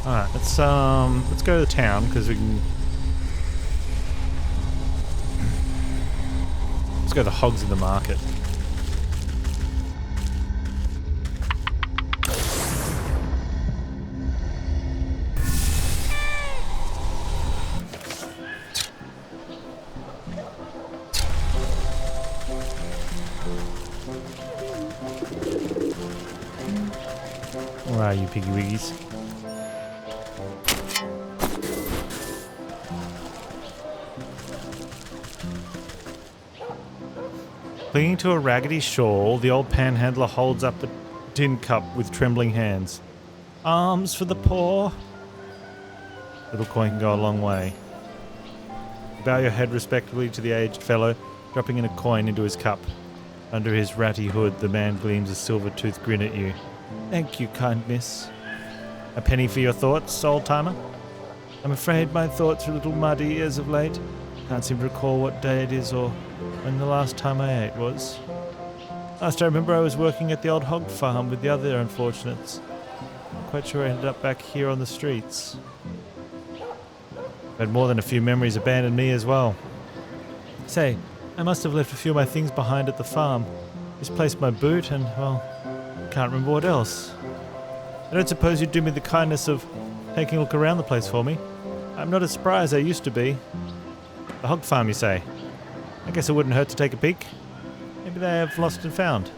Alright, let's go to the town, because we can... Let's go to the hogs in the market. Where are you, piggy wiggies? Clinging to a raggedy shawl, the old panhandler holds up the tin cup with trembling hands. Alms for the poor. Little coin can go a long way. Bow your head respectfully to the aged fellow, dropping in a coin into his cup. Under his ratty hood, the man gleams a silver-toothed grin at you. Thank you, kind miss. A penny for your thoughts, old-timer? I'm afraid my thoughts are a little muddy as of late. Can't seem to recall what day it is or when the last time I ate was. Last I remember I was working at the old hog farm with the other unfortunates. I'm quite sure I ended up back here on the streets. I've had more than a few memories abandon me as well. Say, I must have left a few of my things behind at the farm. Misplaced my boot and, well, can't remember what else. I don't suppose you'd do me the kindness of taking a look around the place for me? I'm not as spry as I used to be. The hog farm, you say? I guess it wouldn't hurt to take a peek. Maybe they have lost and found.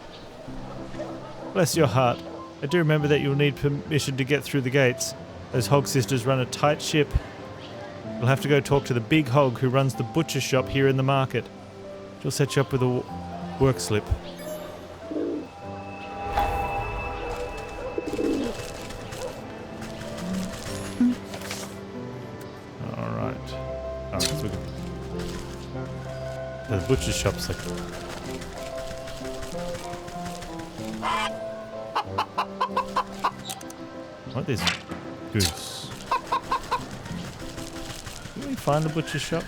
Bless your heart. I do remember that you'll need permission to get through the gates. Those hog sisters run a tight ship. You'll have to go talk to the big hog who runs the butcher shop here in the market. She'll set you up with a work slip. Alright. Oh, so we can... The butcher shop's like... What is goose? Can we find the butcher shop?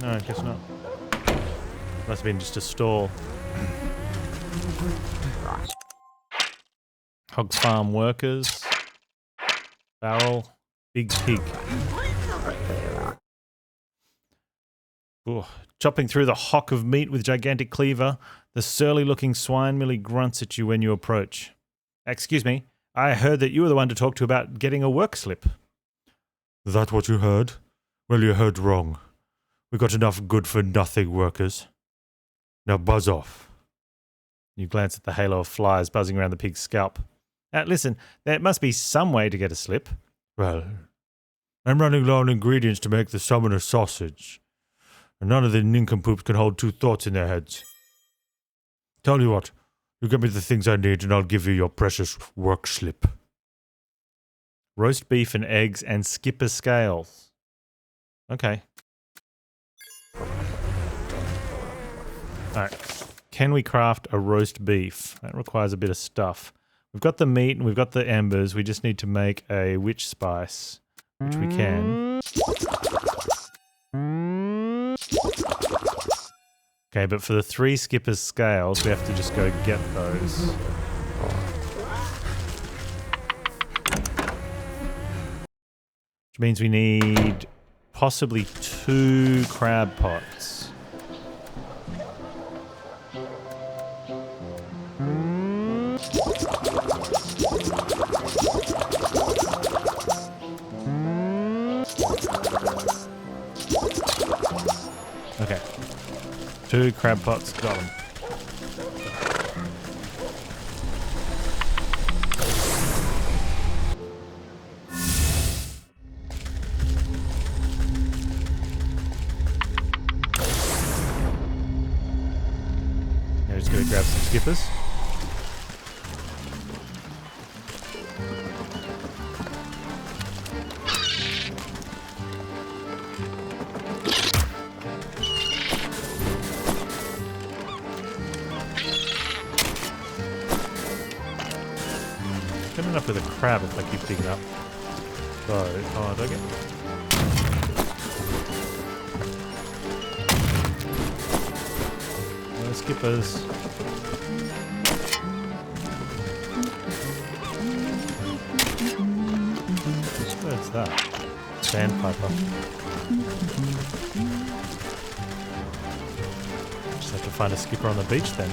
No, I guess not. Must have been just a stall. Hogs farm workers. Barrel. Big pig. Ooh. Chopping through the hock of meat with gigantic cleaver, the surly-looking swine merely grunts at you when you approach. Excuse me, I heard that you were the one to talk to about getting a work slip. That what you heard? Well, you heard wrong. We got enough good-for-nothing workers. Now buzz off. You glance at the halo of flies buzzing around the pig's scalp. Listen, there must be some way to get a slip. Well, I'm running low on ingredients to make the summoner sausage. And none of the nincompoops can hold two thoughts in their heads. Tell you what, you get me the things I need and I'll give you your precious work slip. Roast beef and eggs and skipper scales. Okay. Alright. Can we craft a roast beef? That requires a bit of stuff. We've got the meat and we've got the embers. We just need to make a witch spice, which we can. Okay, but for the 3 skipper's scales, we have to just go get those. Which means we need possibly 2 crab pots. Okay. 2 crab pots, got them. Yeah, just gonna grab some skippers. Gonna end up with a crab if I keep digging up. So, oh, do I get... No skippers. Which bird's that? Sandpiper. Just have to find a skipper on the beach then.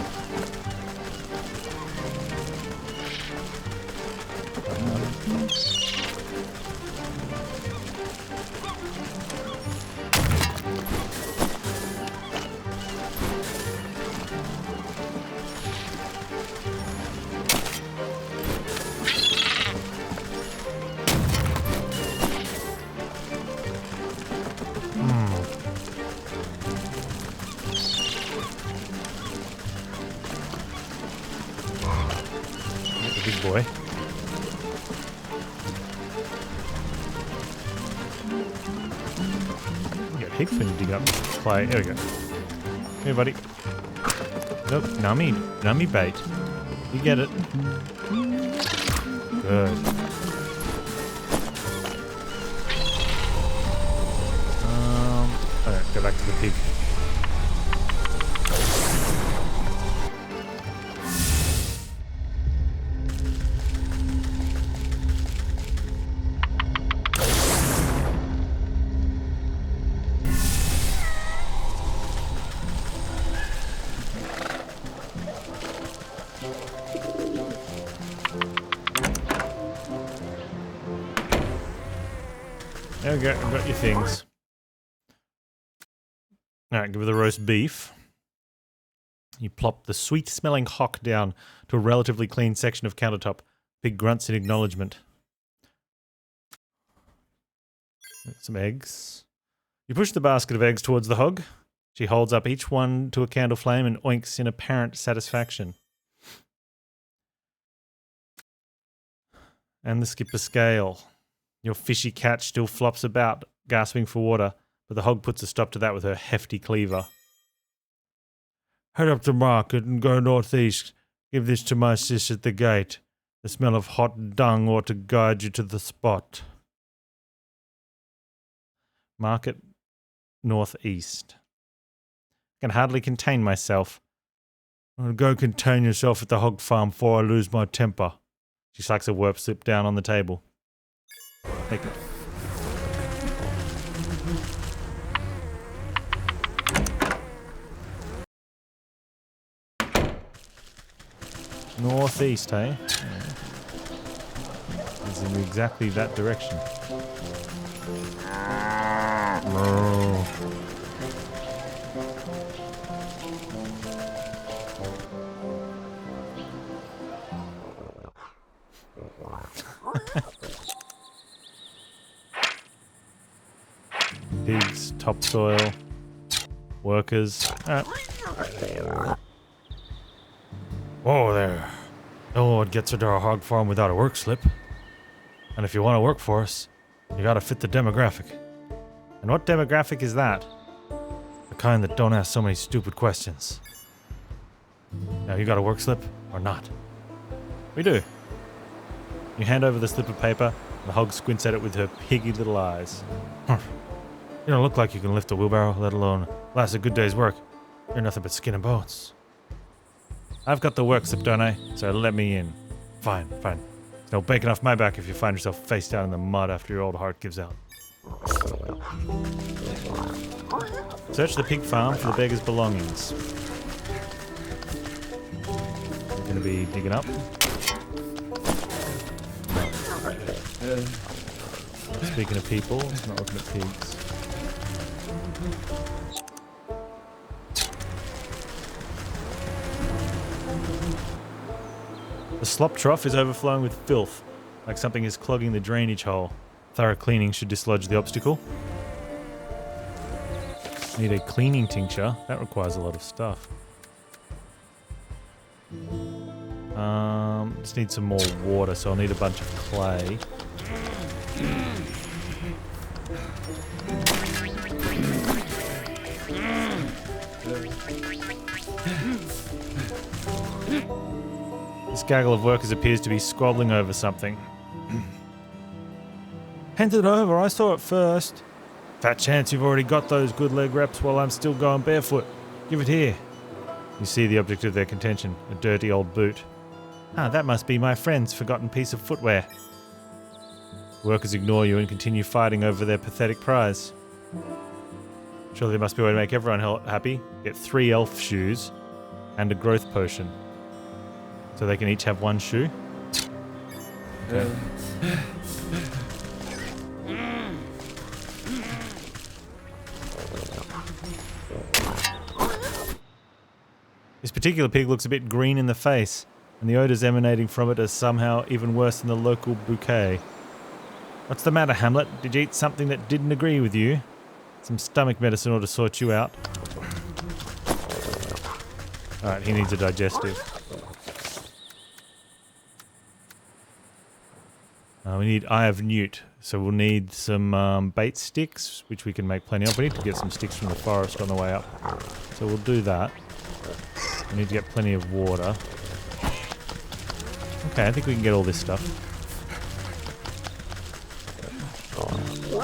Big boy. You got heaps when you dig up clay. There we go. Here, buddy. Nope, nummy bait. You get it. Good. Alright, go back to the pig. There we go, I've got your things. Alright, give her the roast beef. You plop the sweet-smelling hock down to a relatively clean section of countertop. Pig grunts in acknowledgement. Some eggs. You push the basket of eggs towards the hog. She holds up each one to a candle flame and oinks in apparent satisfaction. And the skipper scale. Your fishy catch still flops about, gasping for water, but the hog puts a stop to that with her hefty cleaver. Head up to market and go northeast. Give this to my sis at the gate. The smell of hot dung ought to guide you to the spot. Market northeast. I can hardly contain myself. I'll go contain yourself at the hog farm before I lose my temper. She slacks a warp slip down on the table. Take it. Northeast, eh? It's in exactly that direction. Pigs, topsoil, workers. Whoa there. No one gets into our hog farm without a work slip. And if you want to work for us, you gotta fit the demographic. And what demographic is that? The kind that don't ask so many stupid questions. Now, you got a work slip or not? We do. You hand over the slip of paper, and the hog squints at it with her piggy little eyes. You don't look like you can lift a wheelbarrow, let alone last a good day's work. You're nothing but skin and bones. I've got the work slip, don't I? So let me in. Fine. There's no bacon off my back if you find yourself face down in the mud after your old heart gives out. Search the pig farm for the beggar's belongings. We're going to be digging up. Speaking of people, not looking at pigs. The slop trough is overflowing with filth, like something is clogging the drainage hole. Thorough cleaning should dislodge the obstacle. Need a cleaning tincture. That requires a lot of stuff. Just need some more water, so I'll need a bunch of clay. This gaggle of workers appears to be squabbling over something. Hand it over, I saw it first. Fat chance you've already got those good leg reps while I'm still going barefoot. Give it here. You see the object of their contention, a dirty old boot. Ah, that must be my friend's forgotten piece of footwear. Workers ignore you and continue fighting over their pathetic prize. Surely there must be a way to make everyone happy. Get 3 elf shoes and a growth potion. So they can each have 1 shoe. Okay. This particular pig looks a bit green in the face, and the odours emanating from it are somehow even worse than the local bouquet. What's the matter, Hamlet? Did you eat something that didn't agree with you? Some stomach medicine ought to sort you out. Alright, he needs a digestive. We need Eye of Newt, so we'll need some bait sticks, which we can make plenty of. We need to get some sticks from the forest on the way up. So we'll do that. We need to get plenty of water. Okay, I think we can get all this stuff.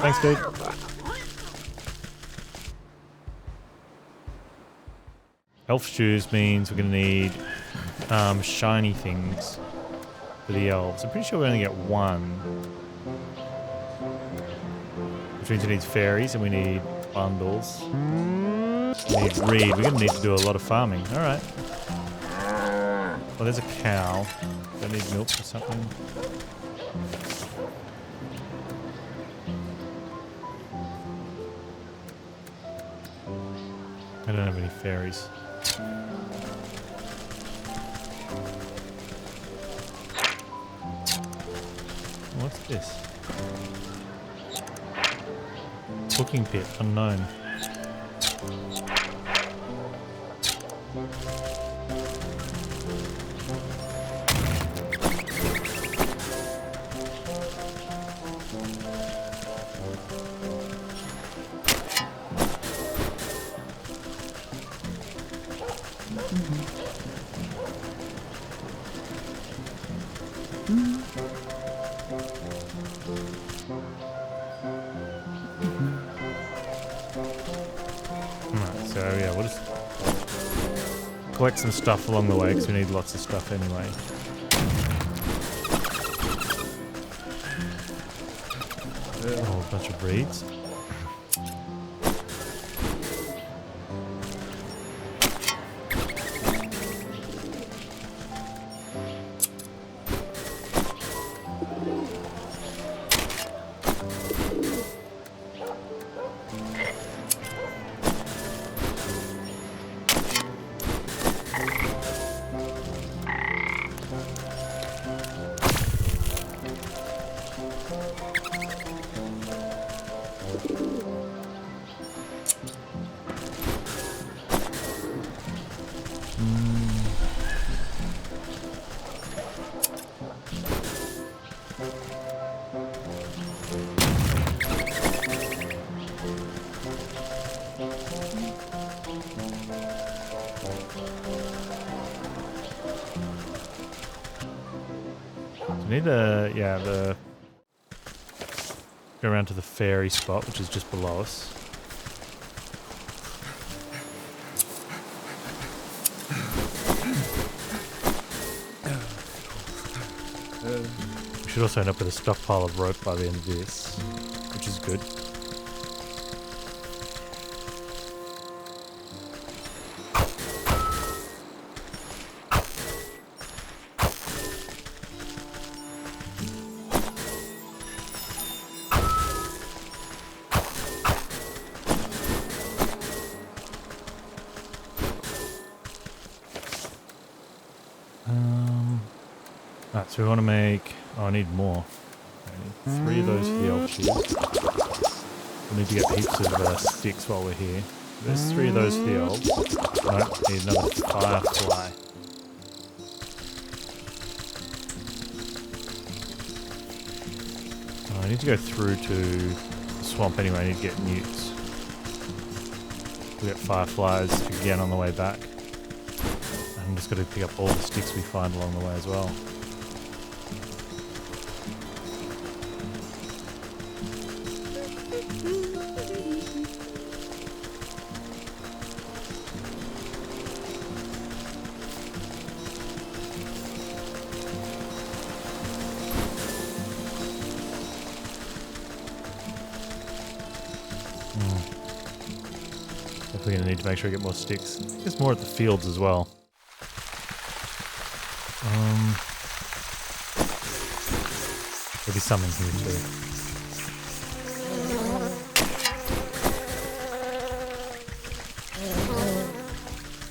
Thanks, dude. Elf shoes means we're going to need shiny things for the elves. I'm pretty sure we only get 1. Which means it needs fairies and we need bundles. We need reed. We're going to need to do a lot of farming. Alright. Well, there's a cow. Do I need milk or something? I don't have any fairies. What's this? Cooking pit, unknown. So yeah, we'll just collect some stuff along the way because we need lots of stuff anyway. Oh, a bunch of reeds. We need to, go around to the fairy spot, which is just below us. We should also end up with a stockpile of rope by the end of this, which is good. Right, so we want to make... Oh, I need more. I need 3 of those for the elf shoes. We need to get heaps of sticks while we're here. There's 3 of those for the elves. Nope, need another firefly. Oh, I need to go through to the swamp anyway. I need to get newts. We'll get fireflies again on the way back. I'm just got to pick up all the sticks we find along the way as well. Definitely going to need to make sure I get more sticks. There's more at the fields as well. There'll be some in here too.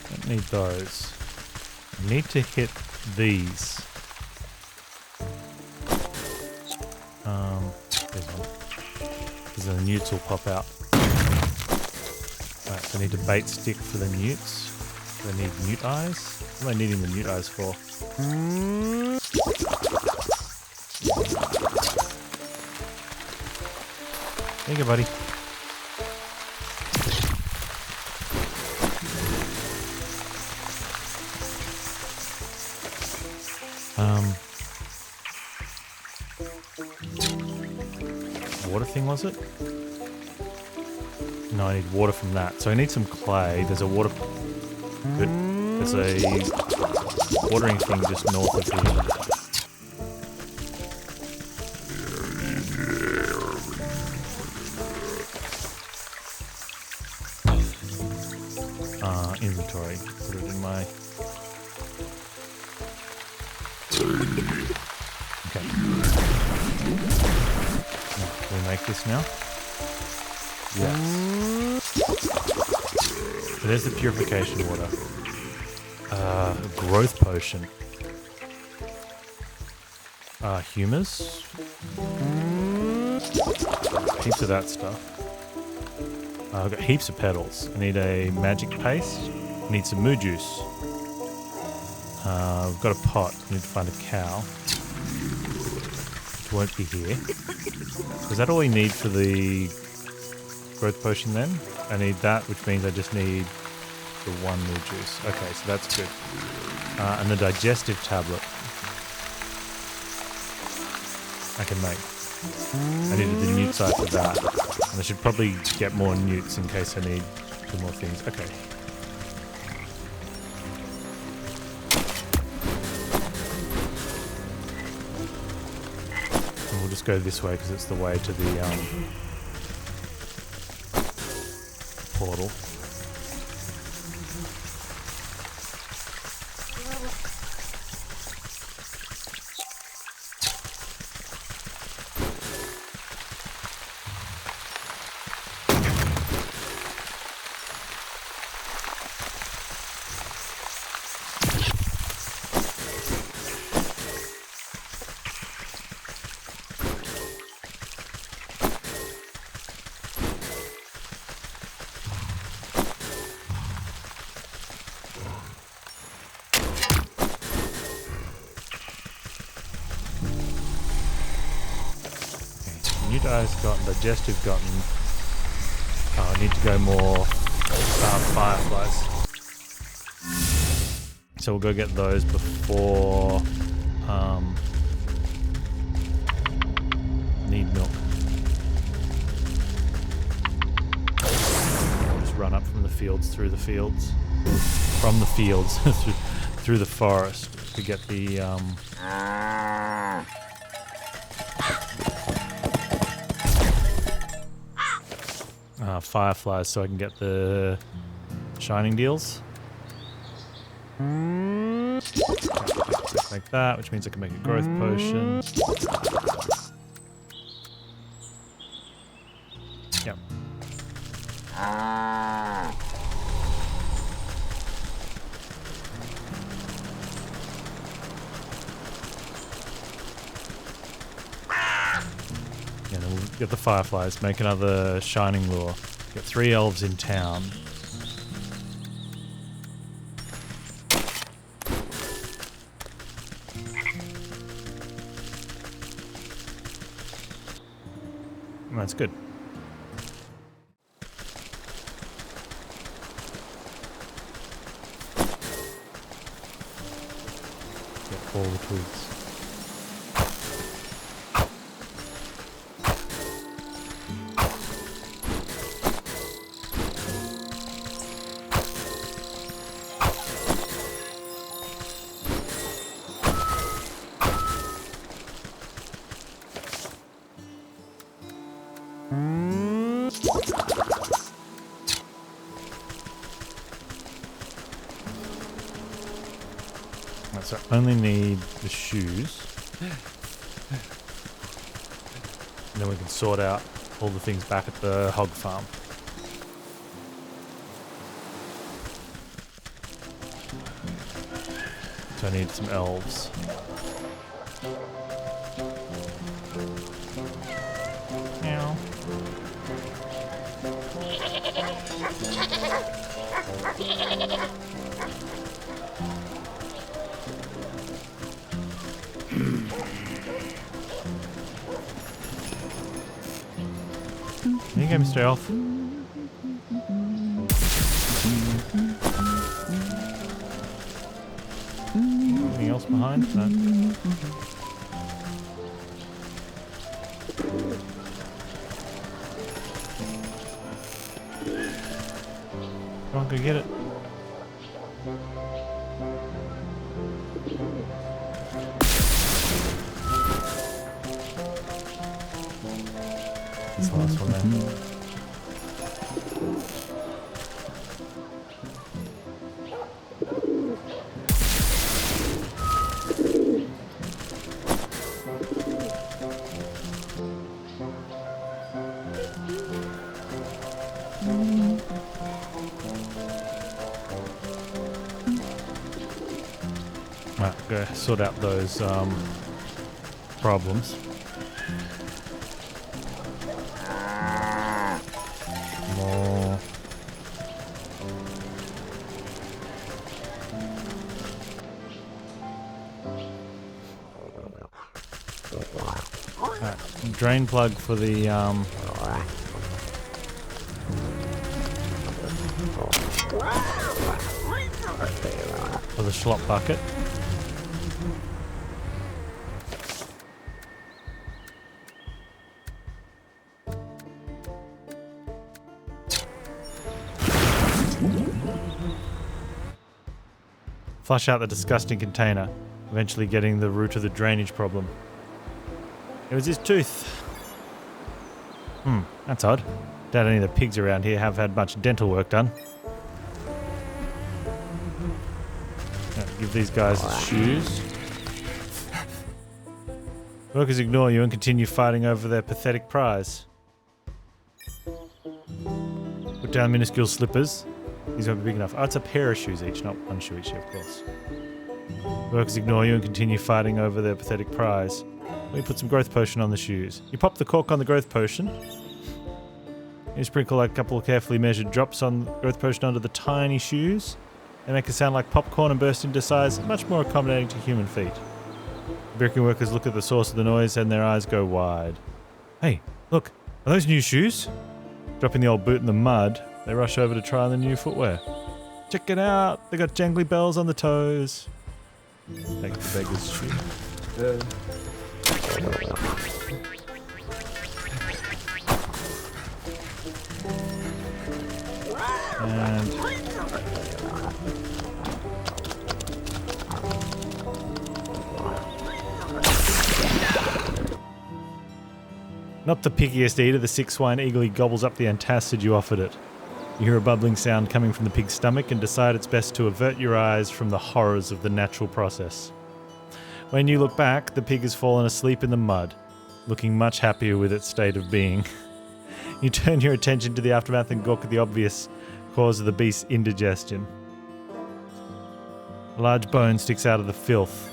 Don't need those. I need to hit these. There's one. Because then the newts will pop out. Alright, so I need a bait stick for the newts. Do I need newt eyes? What am I needing the newt eyes for? There you go, buddy. Water thing, was it? No, I need water from that. So I need some clay. There's a water... Good. There's a watering thing just north of here. Inventory. Put it in my... Okay. Can we make this now? Yes. So there's the purification water. Growth potion. Humus. Heaps of that stuff. I've got heaps of petals. I need a magic paste. I need some moo juice. I've got a pot. I need to find a cow. Which won't be here. Is that all we need for the growth potion then? I need that, which means I just need the one moo juice. Okay, so that's good. And the digestive tablet I can make. I needed the newts after that. And I should probably get more newts in case I need two more things. Okay. And we'll just go this way because it's the way to the portal. Newt eyes gotten, digestive gotten. Oh, I need to go more fireflies. So we'll go get those before need milk. I'll just run up from the fields through the fields. From the fields through the forest to get the fireflies so I can get the shining deals. Like that, which means I can make a growth potion. Yep. Yeah, then we'll get the fireflies, make another shining lure. Get 3 elves in town. That's good. all the twigs. So I only need the shoes. And then we can sort out all the things back at the hog farm. So I need some elves. Meow. Can you get me straight off? Anything else behind? No. Come on, go get it. That's the last one there. Right, go sort out those problems. More. Right, drain plug for the slop bucket. Flush out the disgusting container, eventually getting the root of the drainage problem. It was his tooth. That's odd. Doubt any of the pigs around here have had much dental work done. Give these guys shoes. Workers ignore you and continue fighting over their pathetic prize. Put down minuscule slippers. These won't be big enough. Oh, it's a pair of shoes each, not one shoe each, of course. Workers ignore you and continue fighting over their pathetic prize. Let me put some growth potion on the shoes. You pop the cork on the growth potion. You sprinkle a couple of carefully measured drops on growth potion onto the tiny shoes. They make it sound like popcorn and burst into size, much more accommodating to human feet. The bricking workers look at the source of the noise and their eyes go wide. Hey, look, are those new shoes? Dropping the old boot in the mud, they rush over to try on the new footwear. Check it out, they got jangly bells on the toes. Take the beggar's shoe. And not the pickiest eater, the sick swine eagerly gobbles up the antacid you offered it. You hear a bubbling sound coming from the pig's stomach and decide it's best to avert your eyes from the horrors of the natural process. When you look back, the pig has fallen asleep in the mud, looking much happier with its state of being. You turn your attention to the aftermath and gawk at the obvious cause of the beast's indigestion. A large bone sticks out of the filth.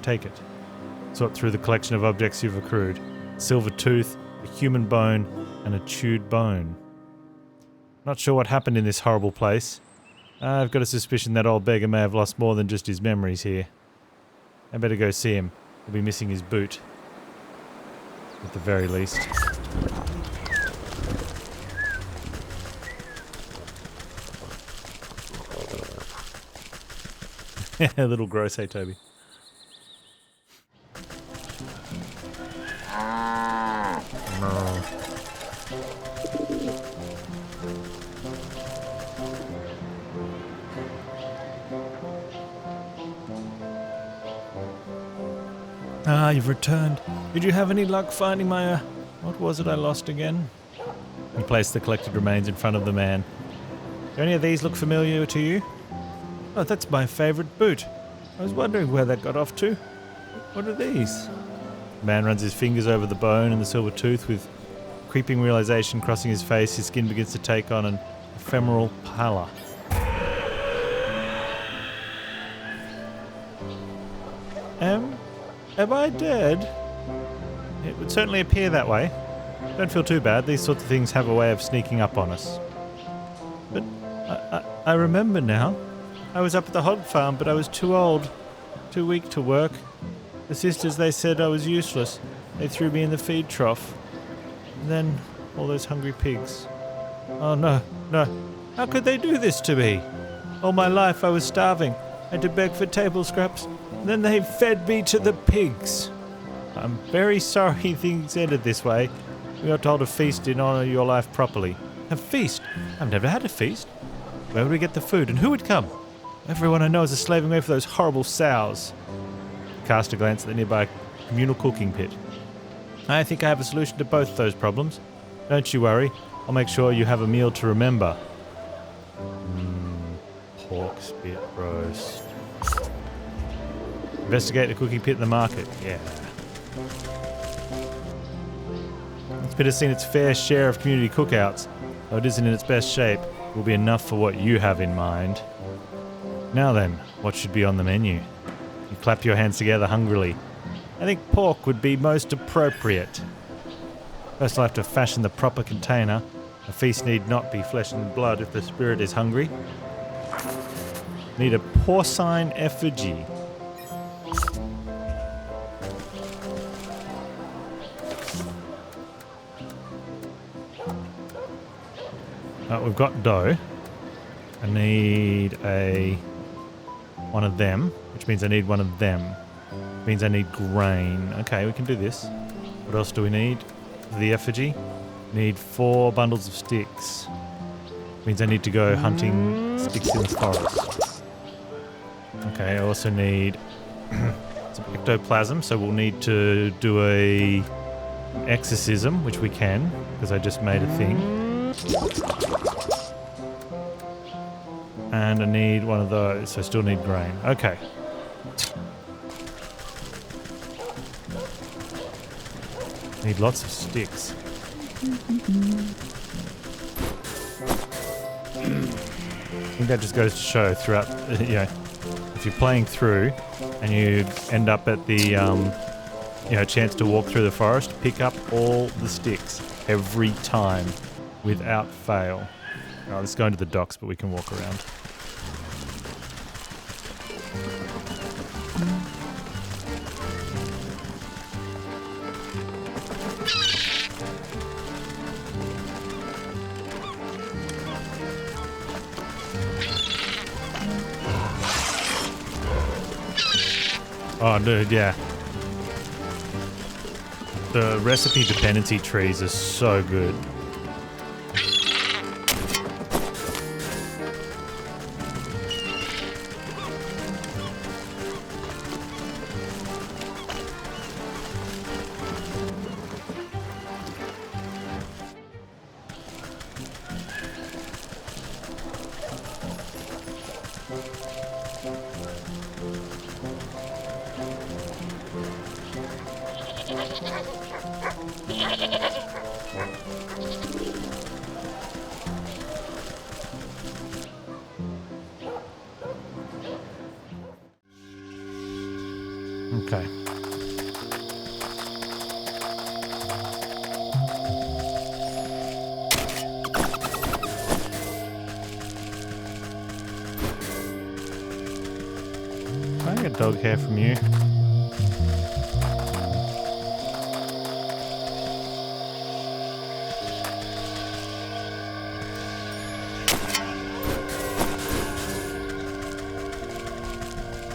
Take it. Sort through the collection of objects you've accrued. A silver tooth, a human bone, and a chewed bone. Not sure what happened in this horrible place. I've got a suspicion that old beggar may have lost more than just his memories here. I better go see him. He'll be missing his boot. At the very least. A little gross, hey Toby. No. Ah, you've returned. Did you have any luck finding my, what was it I lost again? He placed the collected remains in front of the man. Do any of these look familiar to you? Oh, that's my favourite boot. I was wondering where that got off to. What are these? The man runs his fingers over the bone and the silver tooth with creeping realization crossing his face. His skin begins to take on an ephemeral pallor. Am I dead? It would certainly appear that way. Don't feel too bad. These sorts of things have a way of sneaking up on us. But I remember now. I was up at the hog farm, but I was too old, too weak to work. The sisters, they said I was useless. They threw me in the feed trough. And then all those hungry pigs. Oh no. How could they do this to me? All my life I was starving. I had to beg for table scraps. And then they fed me to the pigs. I'm very sorry things ended this way. We are told to feast in honour of your life properly. A feast? I've never had a feast. Where would we get the food and who would come? Everyone I know is slaving away for those horrible sows. Cast a glance at the nearby communal cooking pit. I think I have a solution to both those problems. Don't you worry. I'll make sure you have a meal to remember. Pork spit roast. Investigate the cooking pit in the market. Yeah. This pit has seen its fair share of community cookouts. Though it isn't in its best shape, it will be enough for what you have in mind. Now then, what should be on the menu? You clap your hands together hungrily. I think pork would be most appropriate. First I'll have to fashion the proper container. A feast need not be flesh and blood if the spirit is hungry. Need a porcine effigy. We've got dough. I need one of them, which means I need one of them. Means I need grain. Okay, we can do this. What else do we need? The effigy. Need 4 bundles of sticks. Means I need to go hunting sticks in the forest. Okay, I also need some ectoplasm, so we'll need to do an exorcism, which we can, because I just made a thing. And I need one of those, so I still need grain. Okay. Need lots of sticks. I think that just goes to show throughout, if you're playing through and you end up at the, chance to walk through the forest, pick up all the sticks every time without fail. Alright, let's go into the docks, but we can walk around. Oh, dude, yeah. The recipe dependency trees are so good. Okay. Can I get dog hair from you?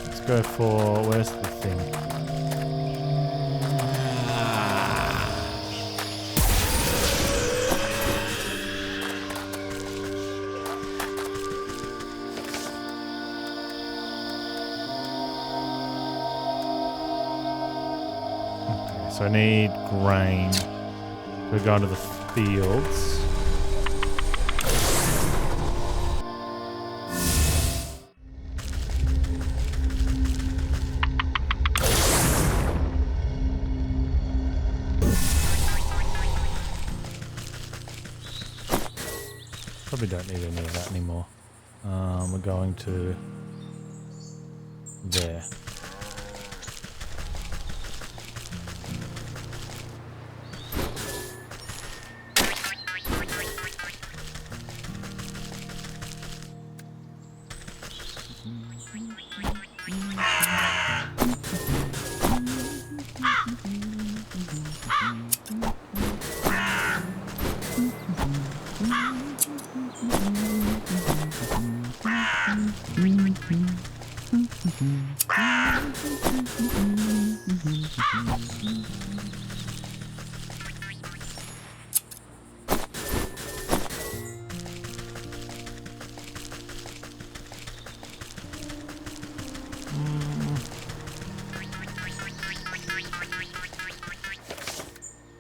Let's go for, where's the thing? So I need grain. We're going to the fields. Probably don't need any of that anymore. We're going to there.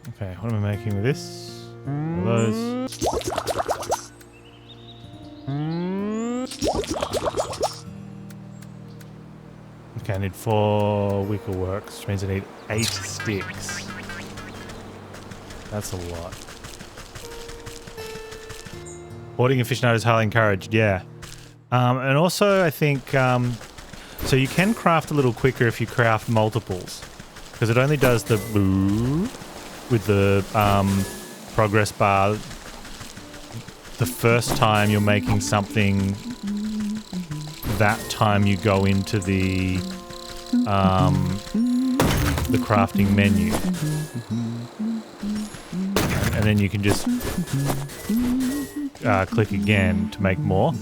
Okay, what am I making with this? One of those. Okay, I need 4 wicker works, which means I need 8 sticks. That's a lot. Hoarding aficionados highly encouraged, yeah. And also, I think, so you can craft a little quicker if you craft multiples, because it only does the boo with the progress bar the first time you're making something. That time you go into the crafting menu, and then you can just click again to make more.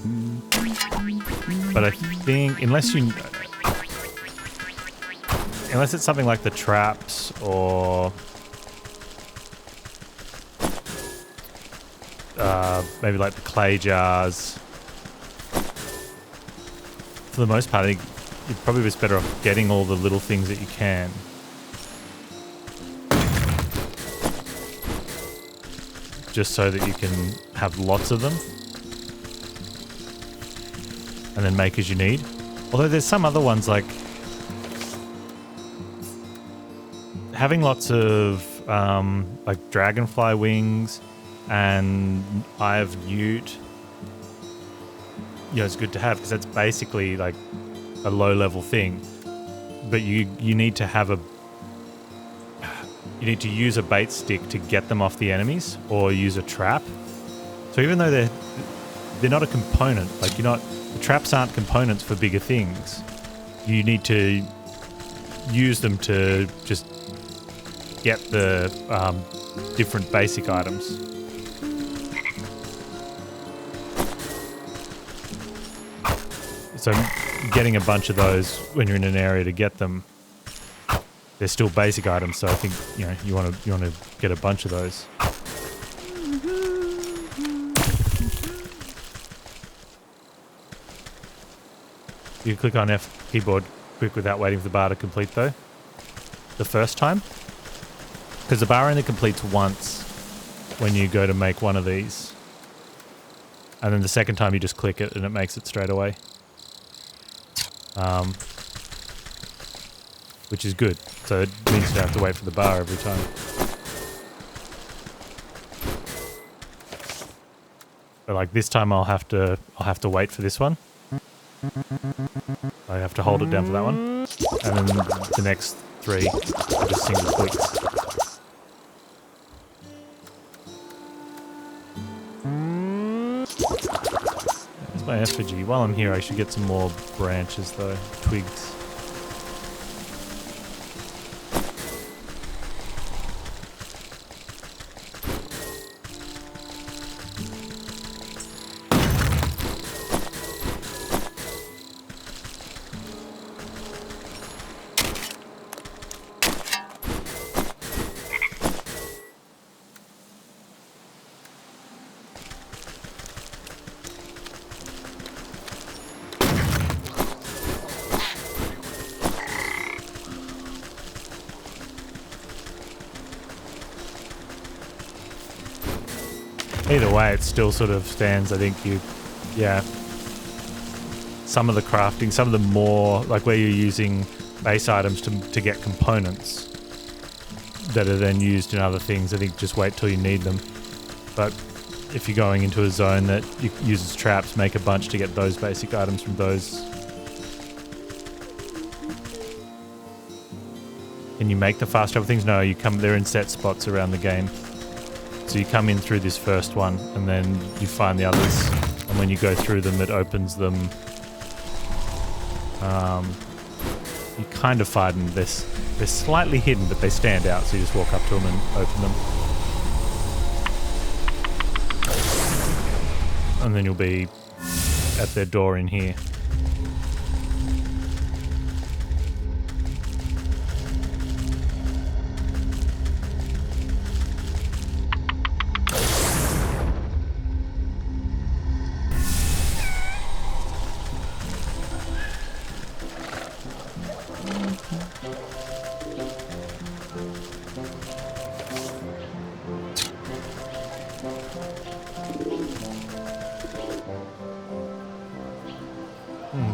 But I think unless it's something like the traps or maybe like the clay jars, for the most part, I think you're probably just better off getting all the little things that you can. Just so that you can have lots of them. And then make as you need. Although there's some other ones like having lots of like dragonfly wings and Eye of Newt. It's good to have because that's basically like a low level thing. But you need to have you need to use a bait stick to get them off the enemies, or use a trap. So even though they're not a component, like the traps aren't components for bigger things. You need to use them to just get the different basic items. So getting a bunch of those when you're in an area to get them, they're still basic items. So I think you want to get a bunch of those. You click on F keyboard quick without waiting for the bar to complete though. The first time, because the bar only completes once when you go to make one of these, and then the second time you just click it and it makes it straight away. Which is good. So it means you don't have to wait for the bar every time. But like this time I'll have to wait for this one. I have to hold it down for that one. And then the next 3 are just single clicks. There's my effigy. While I'm here I should get some more branches though. Twigs. Either way, it still sort of stands. I think yeah. Some of the crafting, some of the more, like where you're using base items to get components that are then used in other things, I think just wait till you need them. But if you're going into a zone that uses traps, make a bunch to get those basic items from those. Can you make the fast travel things? No, they're in set spots around the game. So you come in through this first one, and then you find the others, and when you go through them, it opens them. You kind of find them. They're slightly hidden, but they stand out, so you just walk up to them and open them. And then you'll be at their door in here.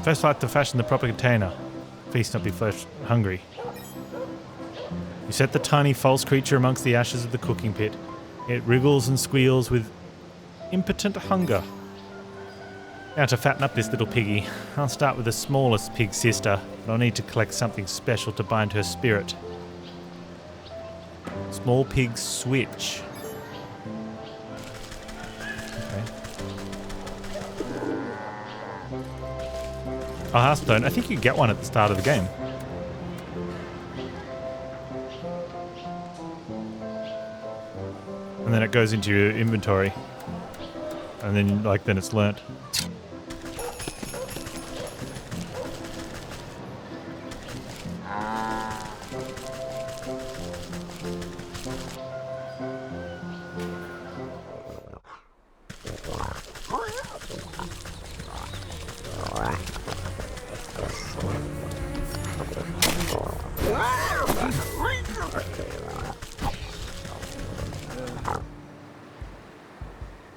First light to fashion the proper container. Feast not be flesh hungry. You set the tiny false creature amongst the ashes of the cooking pit. It wriggles and squeals with impotent hunger. Now to fatten up this little piggy, I'll start with the smallest pig sister, but I'll need to collect something special to bind her spirit. Small pig switch. Oh, Hearthstone. I think you get one at the start of the game. And then it goes into your inventory. And then, then it's learnt.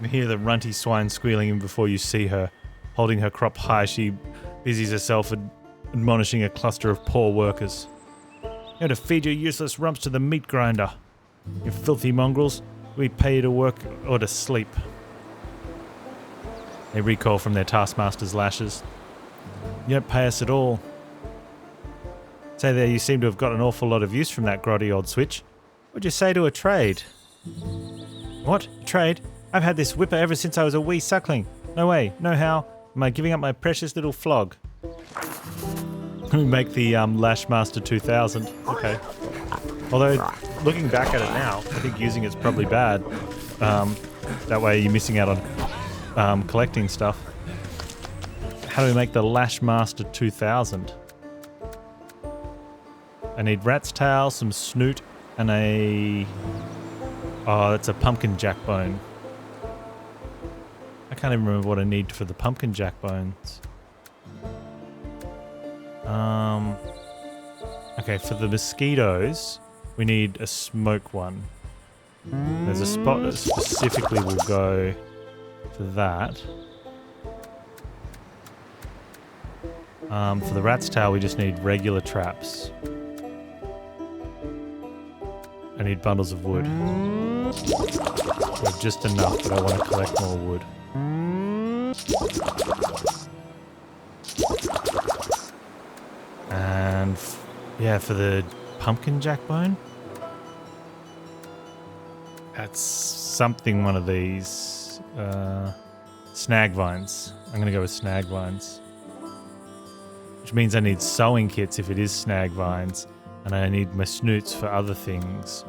You hear the runty swine squealing in before you see her. Holding her crop high, she busies herself admonishing a cluster of poor workers. You're to feed your useless rumps to the meat grinder. You filthy mongrels. We pay you to work or to sleep. They recoil from their taskmaster's lashes. You don't pay us at all. Say there, you seem to have got an awful lot of use from that grotty old switch. What'd you say to a trade? What? Trade? I've had this whipper ever since I was a wee suckling. No way, no how. Am I giving up my precious little flog? We make the Lashmaster 2000. Okay. Although, looking back at it now, I think using it's probably bad. That way you're missing out on collecting stuff. How do we make the Lashmaster 2000? I need rat's tail, some snoot, and a... Oh, that's a pumpkin jack bone. I can't even remember what I need for the pumpkin jack bones. Okay, for the mosquitoes, we need a smoke one. There's a spot that specifically will go for that. For the rat's tail, we just need regular traps. I need bundles of wood. We have just enough, but I want to collect more wood. And yeah, for the pumpkin jackbone, that's something one of these snag vines. I'm going to go with snag vines, which means I need sewing kits if it is snag vines, and I need my snoots for other things.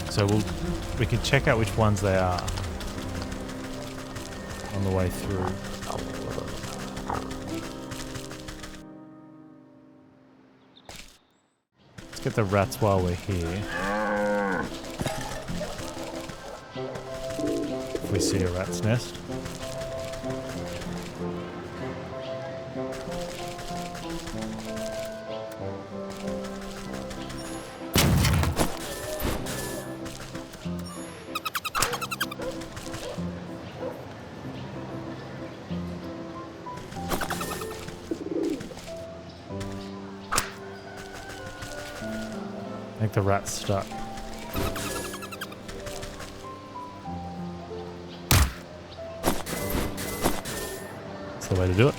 So we can check out which ones they are on the way through. Let's get the rats while we're here. If we see a rat's nest. the rat's stuck. That's the way to do it.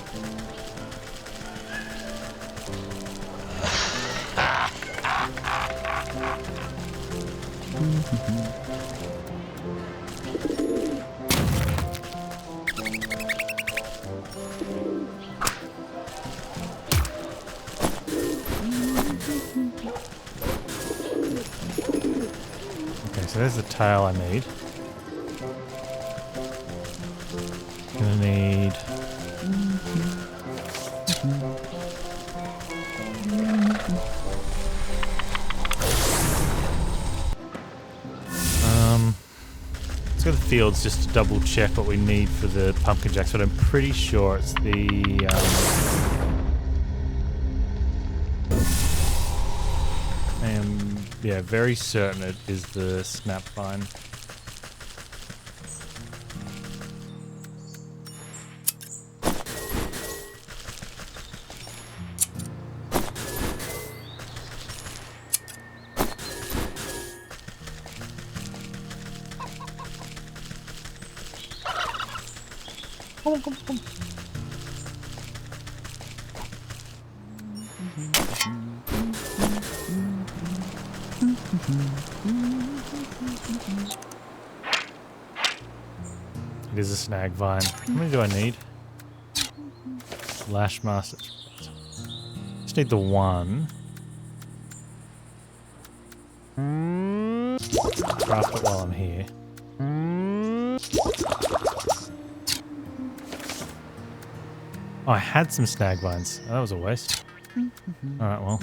Okay, so there's the tail I need. Gonna need... let's go to the fields just to double check what we need for the pumpkin jacks, but I'm pretty sure it's the... I am, yeah, very certain it is the snap vine. It is a snag vine. How many do I need? Lash master. Just need the one. Craft it while I'm here. Oh, I had some snag vines. Oh, that was a waste. Alright, well.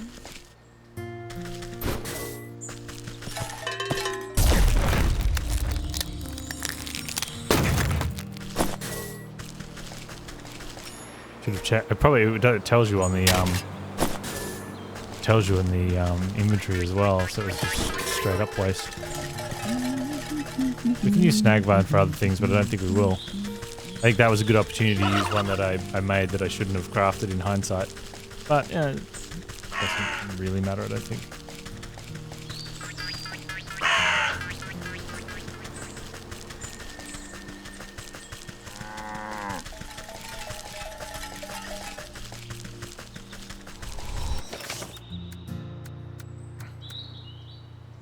Should have checked. It tells you on the tells you in the inventory as well, so it's just straight up waste. We can use snag vine for other things, but I don't think we will. I think that was a good opportunity to use one that I made that I shouldn't have crafted in hindsight. But yeah, it doesn't really matter, I don't think.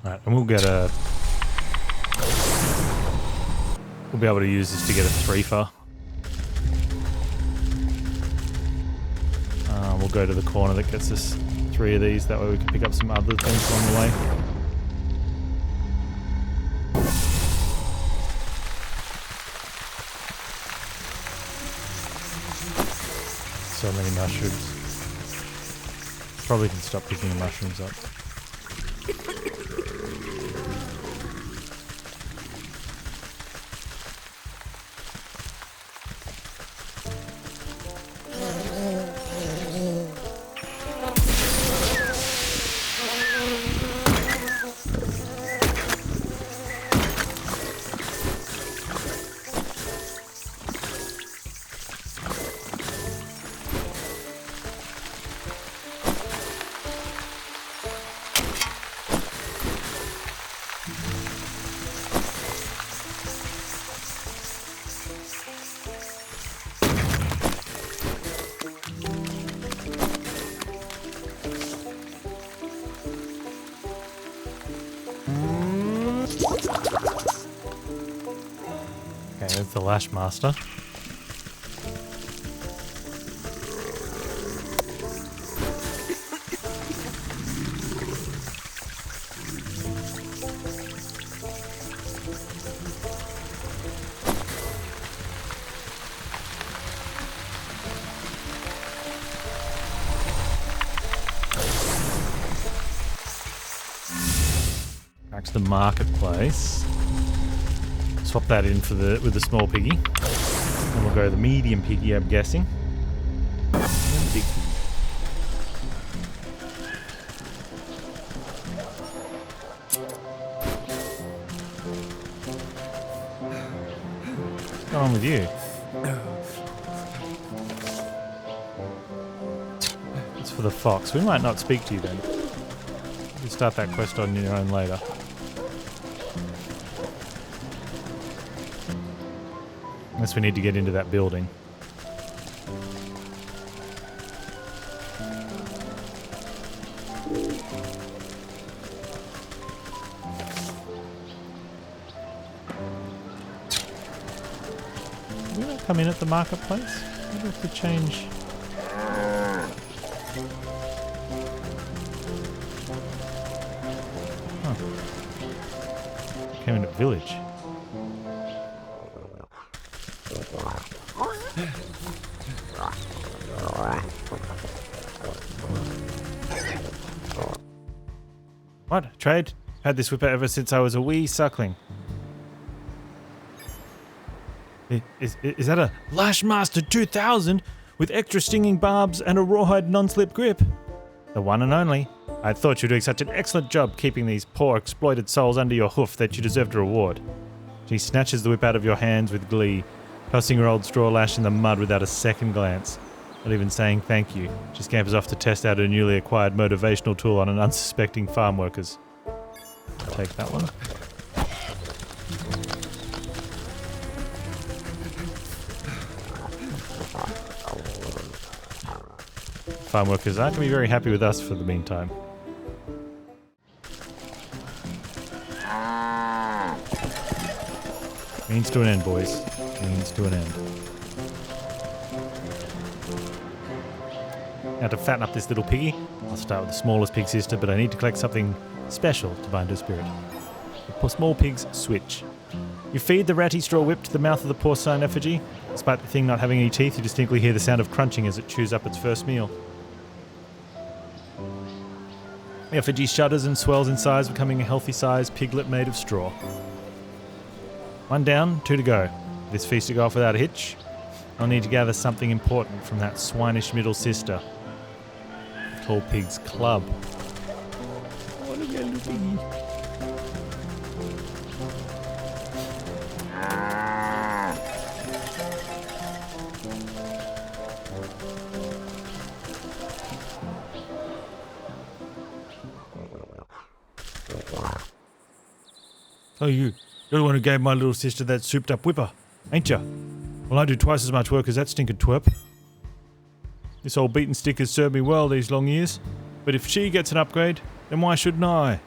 Alright, and we'll be able to use this to get a threefer. We'll go to the corner that gets us 3 of these, that way we can pick up some other things along the way. So many mushrooms. Probably can stop picking the mushrooms up. Okay, there's the Lash Master. Back to the marketplace. Swap that in with the small piggy. And we'll go the medium piggy, I'm guessing. And the big piggy. What's going on with you? It's for the fox. We might not speak to you then. You start that quest on your own later. Unless we need to get into that building. Did we not come in at the marketplace? Maybe we have to change. Huh. Came in at village. What? Trade? Had this whipper ever since I was a wee suckling. Is that a Lashmaster 2000 with extra stinging barbs and a rawhide non-slip grip? The one and only. I thought you were doing such an excellent job keeping these poor exploited souls under your hoof that you deserved a reward. She snatches the whip out of your hands with glee, tossing her old straw lash in the mud without a second glance. Not even saying thank you. She scampers off to test out her newly acquired motivational tool on an unsuspecting farm workers. I'll take that one. Farm workers aren't going to be very happy with us for the meantime. Means to an end, boys. Means to an end. Now to fatten up this little piggy, I'll start with the smallest pig sister, but I need to collect something special to bind her spirit. The small pig's switch. You feed the ratty straw whip to the mouth of the porcine effigy. Despite the thing not having any teeth, you distinctly hear the sound of crunching as it chews up its first meal. The effigy shudders and swells in size, becoming a healthy-sized piglet made of straw. 1 down, 2 to go. For this feast to go off without a hitch, I'll need to gather something important from that swinish middle sister. The tall pig's club. Oh, look at little piggy. Oh, you're the one who gave my little sister that souped-up whipper, ain't ya? Well, I do twice as much work as that stinking twerp. This old beaten stick has served me well these long years, but if she gets an upgrade, then why shouldn't I?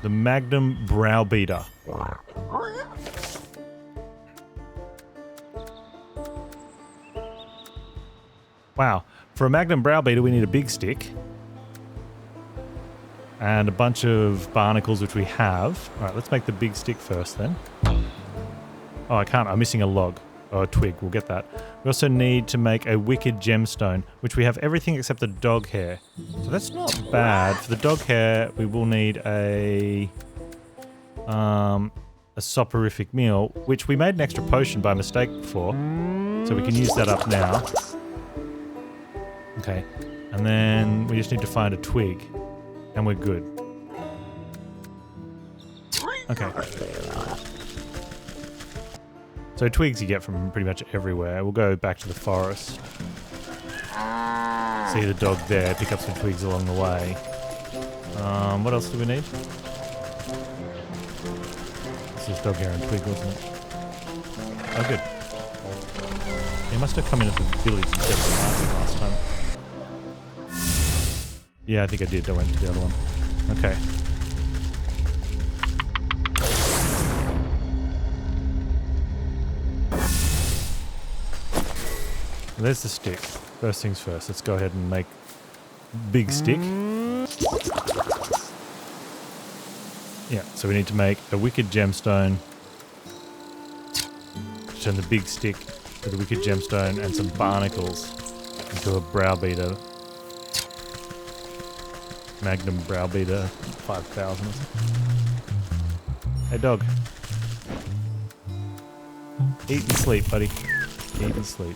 The Magnum Browbeater. Wow, for a Magnum Browbeater we need a big stick. And a bunch of barnacles, which we have. Alright, let's make the big stick first then. Oh, I can't. I'm missing a log. Or a twig. We'll get that. We also need to make a wicked gemstone, which we have everything except the dog hair. So that's not bad. For the dog hair, we will need a soporific meal, which we made an extra potion by mistake before. So we can use that up now. Okay. And then we just need to find a twig. And we're good. Okay. So twigs you get from pretty much everywhere. We'll go back to the forest. See the dog there, pick up some twigs along the way. What else do we need? This is dog hair and twig, wasn't it? Oh, good. He must have come in at the village instead of the market last time. Yeah, I think I did. I went to the other one. Okay. There's the stick. First things first. Let's go ahead and make big stick. Yeah, so we need to make a wicked gemstone. Turn the big stick with a wicked gemstone and some barnacles into a browbeater. Magnum Browbeater 5000. Hey dog. Eat and sleep, buddy. Eat and sleep.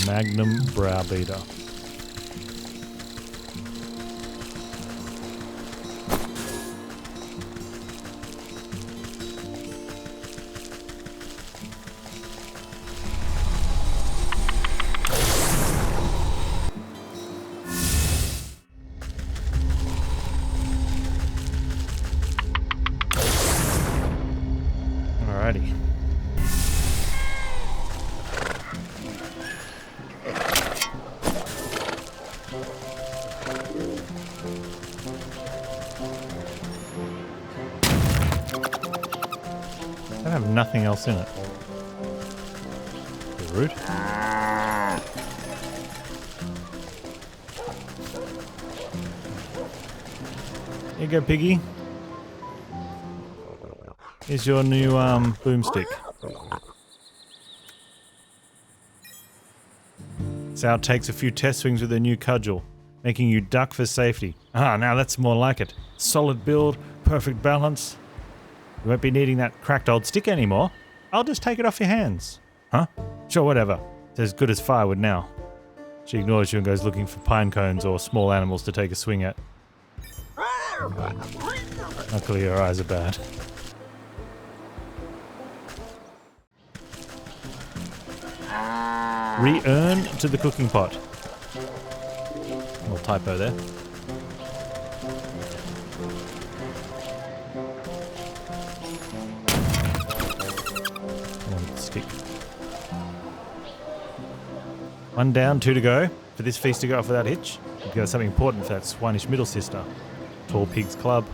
Magnum browbeater. Alrighty. I have nothing else in it. Rude. Here you go, piggy. Here's your new boomstick. Sal takes a few test swings with her new cudgel, making you duck for safety. Ah, now that's more like it. Solid build, perfect balance. You won't be needing that cracked old stick anymore. I'll just take it off your hands. Huh? Sure, whatever. It's as good as firewood now. She ignores you and goes looking for pine cones or small animals to take a swing at. Luckily, her eyes are bad. Re-earn to the cooking pot. Little typo there. Stick. One down, two to go. For this feast to go off without hitch, you've got something important for that swinish middle sister. Tall Pig's Club.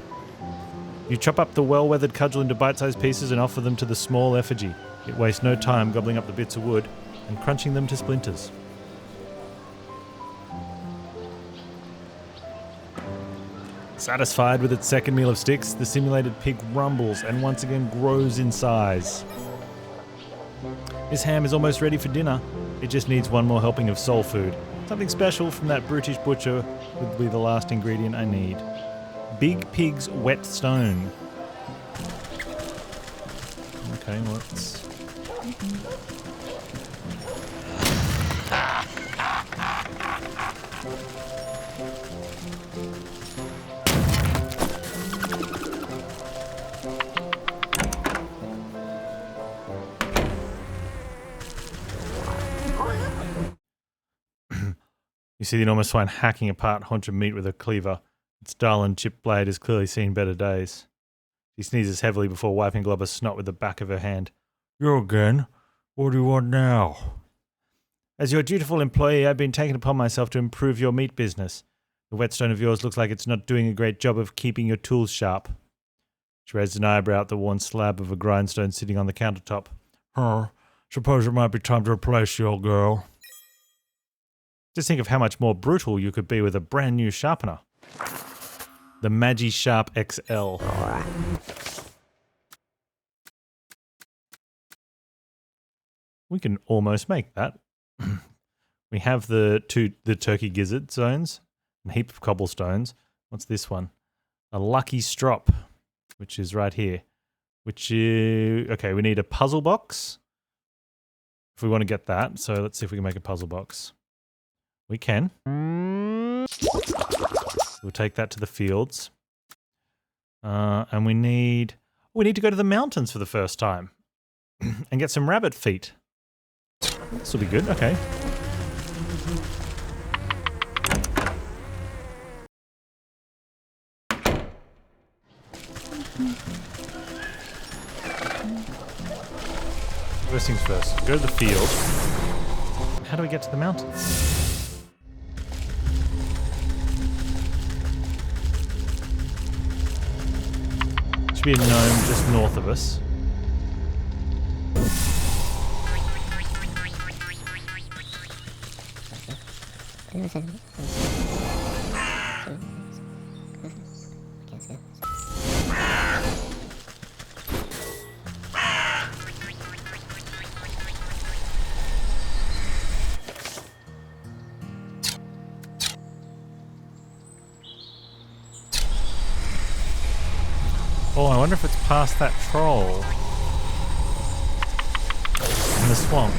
You chop up the well-weathered cudgel into bite-sized pieces and offer them to the small effigy. It wastes no time gobbling up the bits of wood and crunching them to splinters. Satisfied with its second meal of sticks, the simulated pig rumbles and once again grows in size. This ham is almost ready for dinner. It just needs one more helping of soul food. Something special from that brutish butcher would be the last ingredient I need. Big Pig's Wet Stone. Okay, let's... You see the enormous swine hacking apart a haunch of meat with a cleaver. Its dull and chipped blade has clearly seen better days. She sneezes heavily before wiping Globber's snot with the back of her hand. You again? What do you want now? As your dutiful employee, I've been taking upon myself to improve your meat business. The whetstone of yours looks like it's not doing a great job of keeping your tools sharp. She raised an eyebrow at the worn slab of a grindstone sitting on the countertop. Suppose it might be time to replace you, old girl. Just think of how much more brutal you could be with a brand new sharpener. The Magi Sharp XL. We can almost make that. We have the turkey gizzard zones, a heap of cobblestones. What's this one? A lucky strop, which is right here. Okay, we need a puzzle box if we want to get that. So let's see if we can make a puzzle box. We can. We'll take that to the fields. And we need to go to the mountains for the first time and get some rabbit feet. This will be good. Okay. First things first. Go to the field. How do we get to the mountains? Be a gnome just north of us. Oh, I wonder if it's past that troll. the swamp.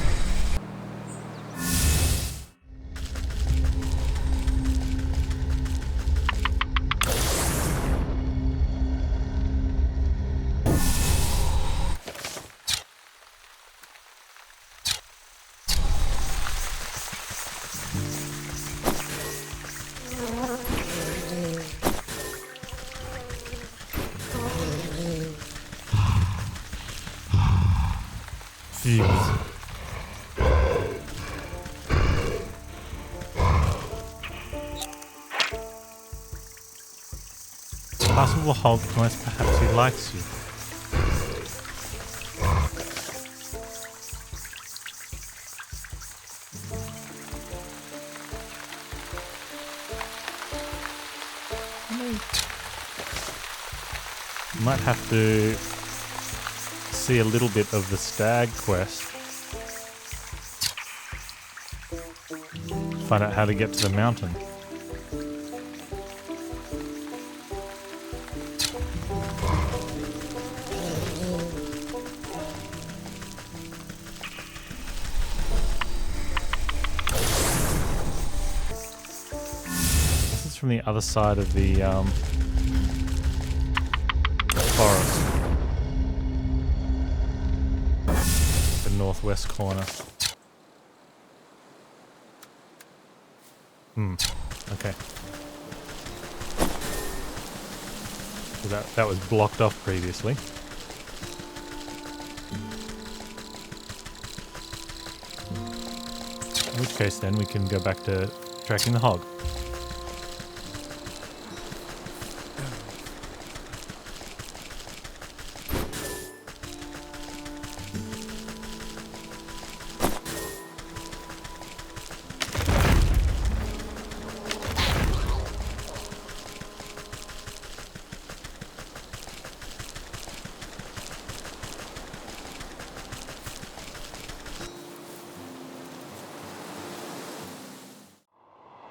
Possible Hulk, unless perhaps he likes you. Might have to see a little bit of the stag quest. Find out how to get to the mountain. This is from the other side of the forest. The northwest corner. Okay. So that was blocked off previously. In which case then we can go back to tracking the hog.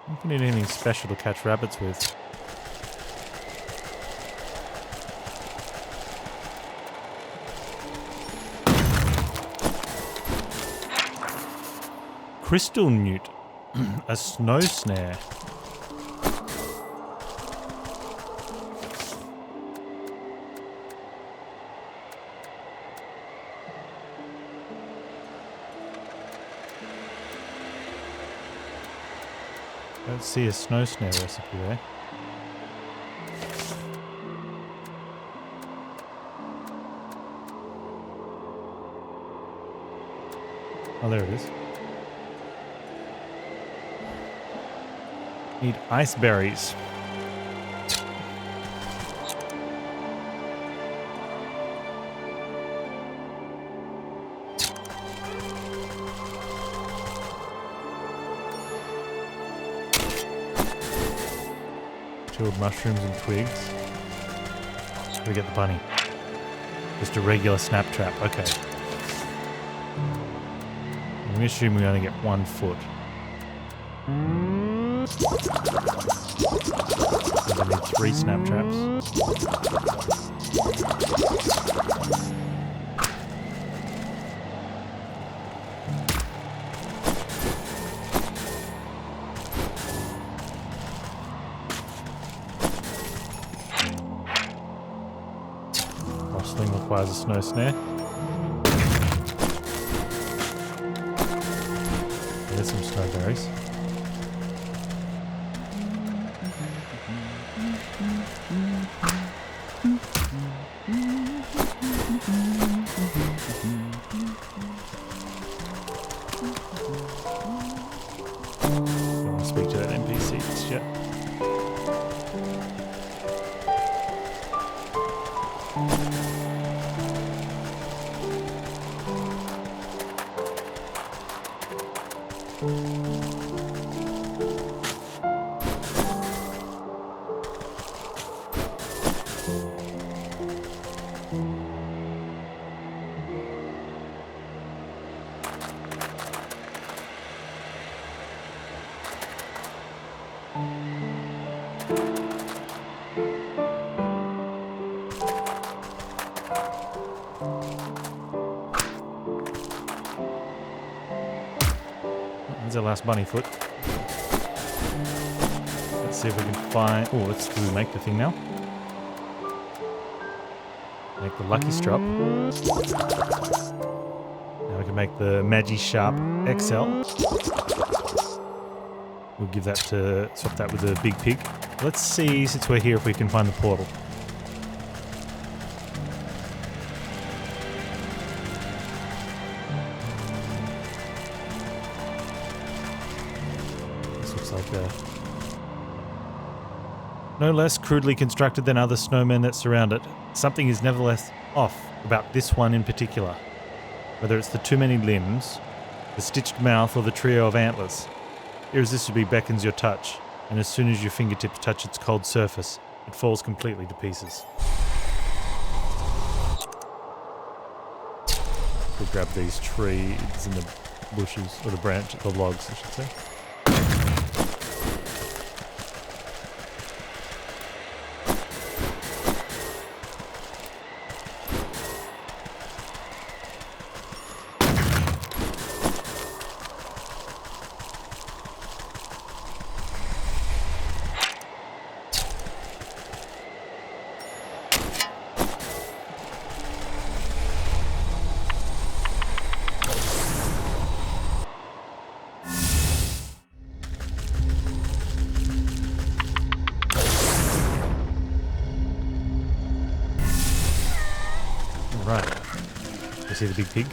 I don't need anything special to catch rabbits with. Crystal newt. A snow snare. Don't see a snow snare recipe there. Oh, there it is. Need ice berries. Chilled mushrooms and twigs. We get the bunny. Just a regular snap trap. Okay. I'm going to assume we only get 1 foot. So we need 3 snap traps. Rustling requires a snow snare. There's some snowberries. Don't want to speak to that NPC just yet. There's our last bunny foot. Let's see if we can find... Oh, let's make the thing now. Make the Lucky Strop. Now we can make the Magi Sharp XL. We'll give that to... swap that with the Big Pig. Let's see, since we're here, if we can find the portal. This looks like a... no less crudely constructed than other snowmen that surround it. Something is nevertheless off about this one in particular. Whether it's the too many limbs, the stitched mouth, or the trio of antlers. Irresistibly beckons your touch, and as soon as your fingertips touch its cold surface, it falls completely to pieces. We'll grab these trees and the bushes, or the logs, I should say. Right. You see the big pig?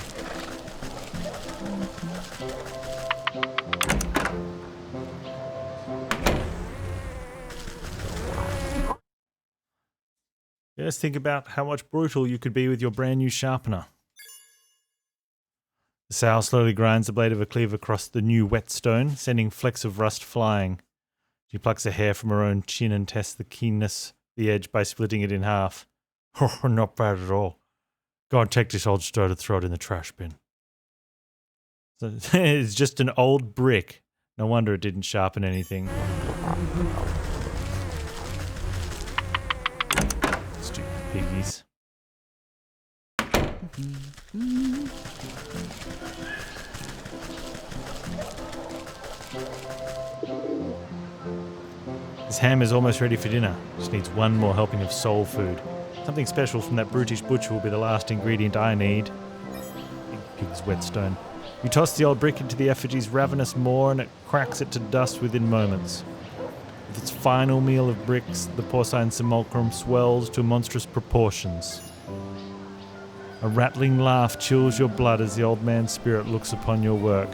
Just think about how much brutal you could be with your brand new sharpener. The sow slowly grinds the blade of a cleaver across the new whetstone, sending flecks of rust flying. She plucks a hair from her own chin and tests the keenness of the edge by splitting it in half. Oh, not bad at all. Go and take this old stone and throw it in the trash bin. So it's just an old brick. No wonder it didn't sharpen anything. Stupid piggies. This ham is almost ready for dinner. Just needs one more helping of soul food. Something special from that brutish butcher will be the last ingredient I need. Big pig's whetstone. You toss the old brick into the effigy's ravenous maw and it cracks it to dust within moments. With its final meal of bricks, the porcine simulacrum swells to monstrous proportions. A rattling laugh chills your blood as the old man's spirit looks upon your work.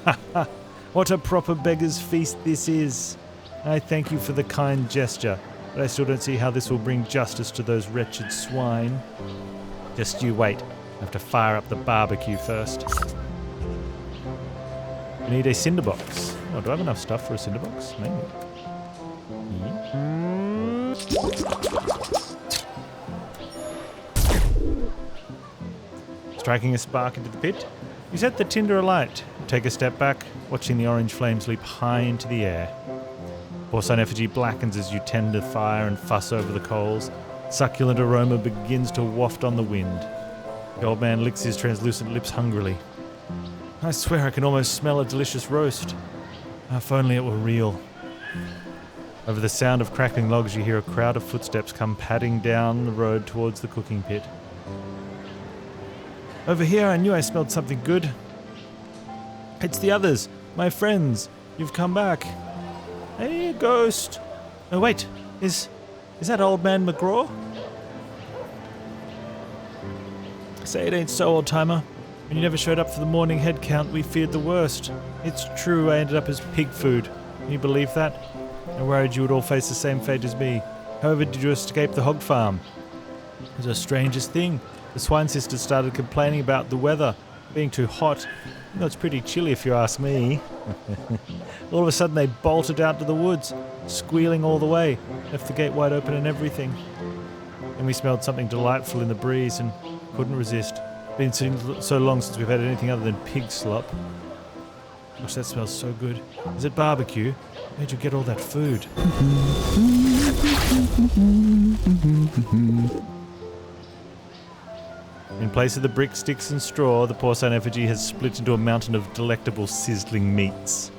Ha ha! What a proper beggar's feast this is! I thank you for the kind gesture. But I still don't see how this will bring justice to those wretched swine. Just you wait. I have to fire up the barbecue first. I need a cinder box. Oh, do I have enough stuff for a cinder box? Maybe. Yeah. Striking a spark into the pit, you set the tinder alight. Take a step back, watching the orange flames leap high into the air. Porcine effigy blackens as you tend the fire and fuss over the coals. Succulent aroma begins to waft on the wind. The old man licks his translucent lips hungrily. I swear I can almost smell a delicious roast. If only it were real. Over the sound of crackling logs, you hear a crowd of footsteps come padding down the road towards the cooking pit. Over here, I knew I smelled something good. It's the others, my friends. You've come back. Hey, ghost. Oh, wait. Is that old man McGraw? Say it ain't so, old-timer. When you never showed up for the morning head count, we feared the worst. It's true I ended up as pig food. Can you believe that? I worried you would all face the same fate as me. However, did you escape the hog farm? It was the strangest thing. The swine sisters started complaining about the weather being too hot. You know, it's pretty chilly if you ask me. All of a sudden they bolted out to the woods, squealing all the way, left the gate wide open and everything. And we smelled something delightful in the breeze and couldn't resist. Been sitting so long since we've had anything other than pig slop. Gosh, that smells so good. Is it barbecue? Where'd you get all that food? In place of the brick, sticks and straw, the porcine effigy has split into a mountain of delectable sizzling meats.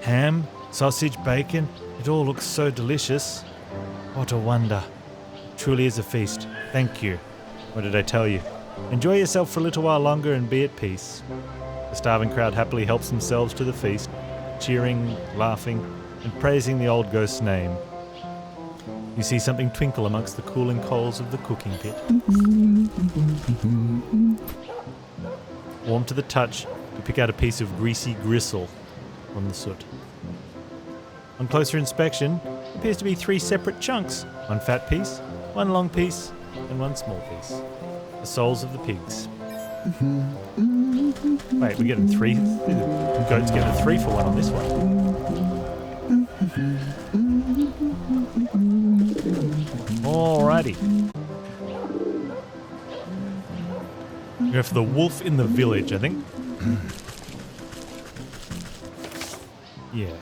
Ham, sausage, bacon, it all looks so delicious. What a wonder. Truly is a feast. Thank you. What did I tell you? Enjoy yourself for a little while longer and be at peace. The starving crowd happily helps themselves to the feast, cheering, laughing, and praising the old ghost's name. You see something twinkle amongst the cooling coals of the cooking pit. Warm to the touch, you pick out a piece of greasy gristle from the soot. On closer inspection, it appears to be 3 separate chunks. 1 fat piece, 1 long piece, and 1 small piece. The souls of the pigs. Wait, we're getting 3. The goat's getting a 3 for 1 on this one. Alrighty. We go for the wolf in the village, I think. Yeah.